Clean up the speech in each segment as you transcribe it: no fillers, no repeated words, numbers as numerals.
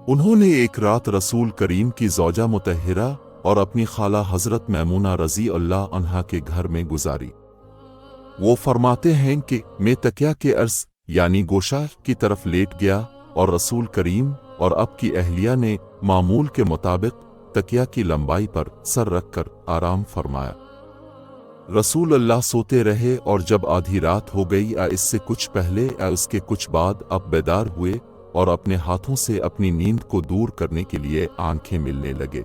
انہوں نے ایک رات رسول کریم کی زوجہ مطہرہ اور اپنی خالہ حضرت میمونہ رضی اللہ عنہا کے گھر میں گزاری۔ وہ فرماتے ہیں کہ میں تکیہ کے عرض یعنی گوشہ کی طرف لیٹ گیا اور رسول کریم اور اب کی اہلیہ نے معمول کے مطابق تکیہ کی لمبائی پر سر رکھ کر آرام فرمایا۔ رسول اللہ سوتے رہے اور جب آدھی رات ہو گئی اس سے کچھ پہلے اس کے کچھ بعد اب بیدار ہوئے اور اپنے ہاتھوں سے اپنی نیند کو دور کرنے کے لیے آنکھیں ملنے لگے۔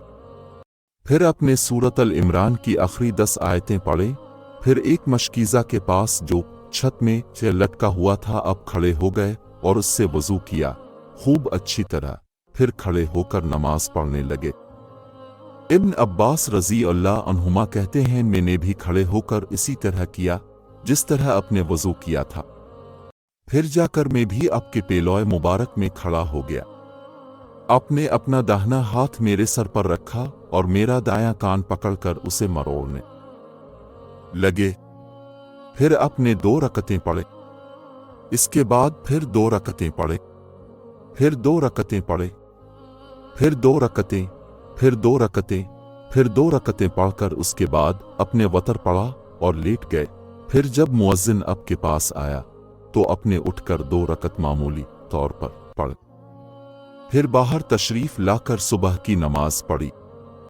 پھر اپنے سورۃ العمران کی آخری 10 آیتیں پڑھیں، پھر ایک مشکیزہ کے پاس جو چھت میں لٹکا ہوا تھا اب کھڑے ہو گئے اور اس سے وضو کیا خوب اچھی طرح، پھر کھڑے ہو کر نماز پڑھنے لگے۔ ابن عباس رضی اللہ عنہما کہتے ہیں میں نے بھی کھڑے ہو کر اسی طرح کیا جس طرح اپنے وضو کیا تھا، پھر جا کر میں بھی آپ کے پیلوئے مبارک میں کھڑا ہو گیا۔ آپ نے اپنا داہنا ہاتھ میرے سر پر رکھا اور میرا دایاں کان پکڑ کر اسے مروڑنے لگے، پھر آپ نے 2 رکعتیں پڑھے، اس کے بعد پھر 2 رکعتیں پڑھے، پھر 2 رکعتیں پڑھے، پھر 2 رکعتیں، پھر 2 رکعتیں، پھر 2 رکعتیں پڑھ کر اس کے بعد اپنے وتر پڑھا اور لیٹ گئے۔ پھر جب مؤذن آپ کے پاس آیا تو اپنے اٹھ کر 2 رکعت معمولی طور پر پڑھ، پھر باہر تشریف لا کر صبح کی نماز پڑھی۔